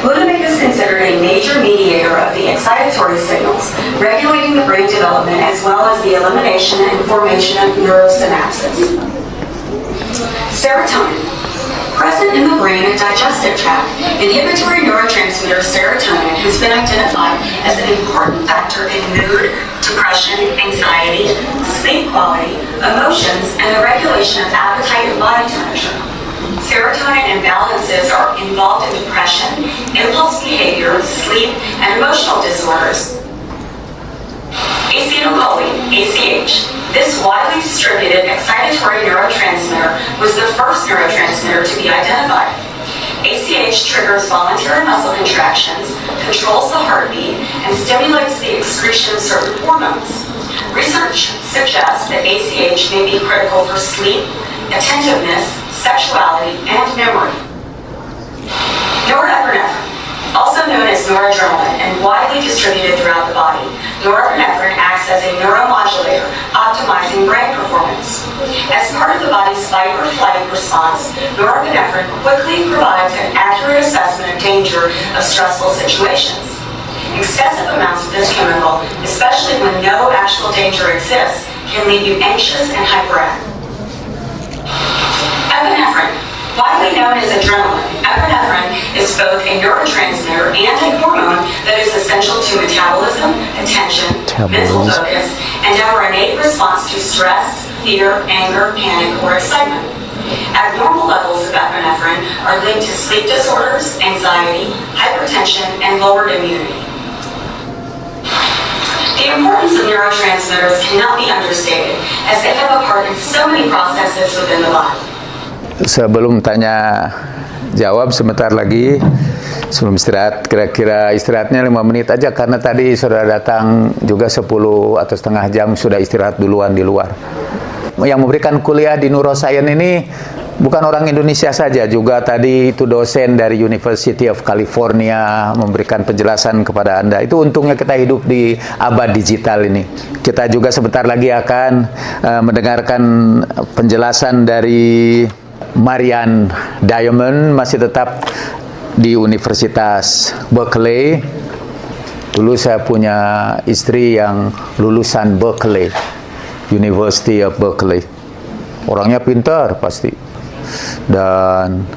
Glutamate is considered a major mediator of the excitatory signals, regulating the brain development as well as the elimination and formation of neurosynapses. Serotonin. Present in the brain and digestive tract, inhibitory neurotransmitter serotonin has been identified as an important factor in mood, depression, anxiety, sleep quality, emotions, and the regulation of appetite and body temperature. Serotonin imbalances are involved in depression, impulse behavior, sleep, and emotional disorders. Acetylcholine, ACH. This widely distributed excitatory neurotransmitter was the first neurotransmitter to be identified. ACH triggers voluntary muscle contractions, controls the heartbeat, and stimulates the excretion of certain hormones. Research suggests that ACH may be critical for sleep, attentiveness, sexuality, and memory. Norepinephrine, also known as noradrenaline and widely distributed throughout the body, norepinephrine acts as a neuromodulator, optimizing brain performance. As part of the body's fight-or-flight response, norepinephrine quickly provides an accurate assessment of danger of stressful situations. Excessive amounts of this chemical, especially when no actual danger exists, can leave you anxious and hyperactive. Epinephrine. Widely known as adrenaline, epinephrine is both a neurotransmitter and a hormone that is essential to metabolism, attention, mental focus, and our innate response to stress, fear, anger, panic, or excitement. Abnormal levels of epinephrine are linked to sleep disorders, anxiety, hypertension, and lowered immunity. The importance of neurotransmitters cannot be understated, as they have a part in so many processes within the body. Sebelum tanya jawab sebentar lagi, sebelum istirahat, kira-kira istirahatnya 5 menit aja karena tadi sudah datang juga 10 atau setengah jam sudah istirahat duluan di luar. Yang memberikan kuliah di neuroscience ini bukan orang Indonesia saja, juga tadi itu dosen dari University of California memberikan penjelasan kepada Anda. Itu untungnya kita hidup di abad digital ini. Kita juga sebentar lagi akan mendengarkan penjelasan dari Marianne Diamond, masih tetap di Universitas Berkeley. Dulu saya punya istri yang lulusan Berkeley, University of Berkeley. Orangnya pintar pasti, dan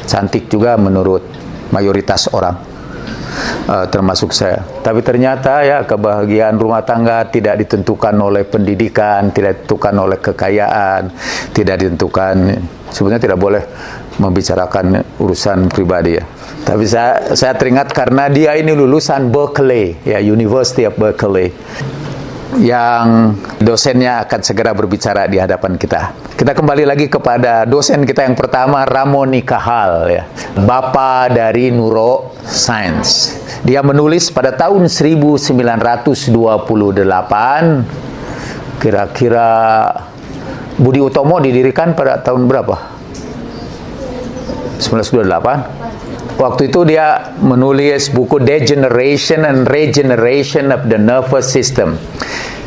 cantik juga menurut mayoritas orang. termasuk saya. Tapi ternyata ya kebahagiaan rumah tangga tidak ditentukan oleh pendidikan, tidak ditentukan oleh kekayaan, tidak ditentukan, sebenarnya tidak boleh membicarakan urusan pribadi ya. Tapi saya teringat karena dia ini lulusan Berkeley, ya University of Berkeley, yang dosennya akan segera berbicara di hadapan kita. Kita kembali lagi kepada dosen kita yang pertama, Ramon y Cajal, ya, Bapak dari Neuroscience. Dia menulis pada tahun 1928, kira-kira Budi Utomo didirikan pada tahun berapa? 1928. Waktu itu dia menulis buku Degeneration and Regeneration of the Nervous System.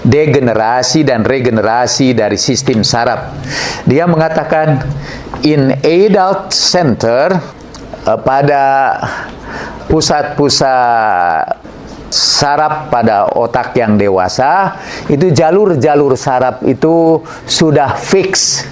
Degenerasi dan regenerasi dari sistem saraf. Dia mengatakan, in adult center, pada pusat-pusat saraf pada otak yang dewasa, itu jalur-jalur saraf itu sudah fix,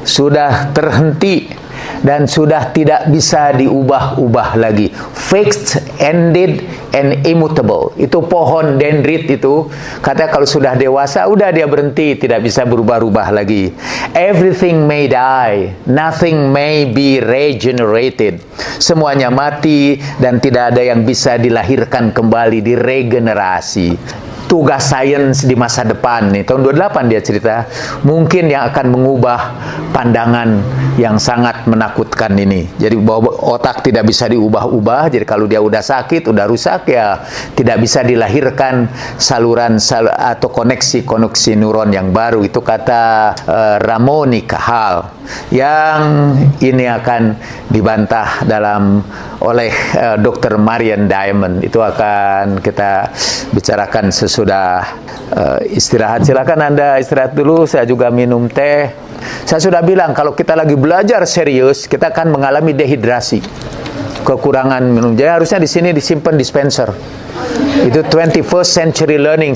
sudah terhenti, dan sudah tidak bisa diubah-ubah lagi. Fixed, ended, and immutable. Itu pohon dendrit itu, katanya kalau sudah dewasa, udah dia berhenti, tidak bisa berubah-ubah lagi. Everything may die, nothing may be regenerated. Semuanya mati, dan tidak ada yang bisa dilahirkan kembali, diregenerasi. Tugas sains di masa depan nih, tahun 28 dia cerita, mungkin yang akan mengubah pandangan yang sangat menakutkan ini. Jadi bahwa otak tidak bisa diubah-ubah, jadi kalau dia udah sakit, udah rusak, ya tidak bisa dilahirkan saluran atau koneksi neuron yang baru. Itu kata Ramon y Cajal, yang ini akan dibantah oleh Dr. Marian Diamond. Itu akan kita bicarakan sesudah istirahat. Silakan Anda istirahat dulu, saya juga minum teh. Saya sudah bilang kalau kita lagi belajar serius, kita akan mengalami dehidrasi, kekurangan minum. Jadi harusnya di sini disimpan dispenser. Itu 21st century learning.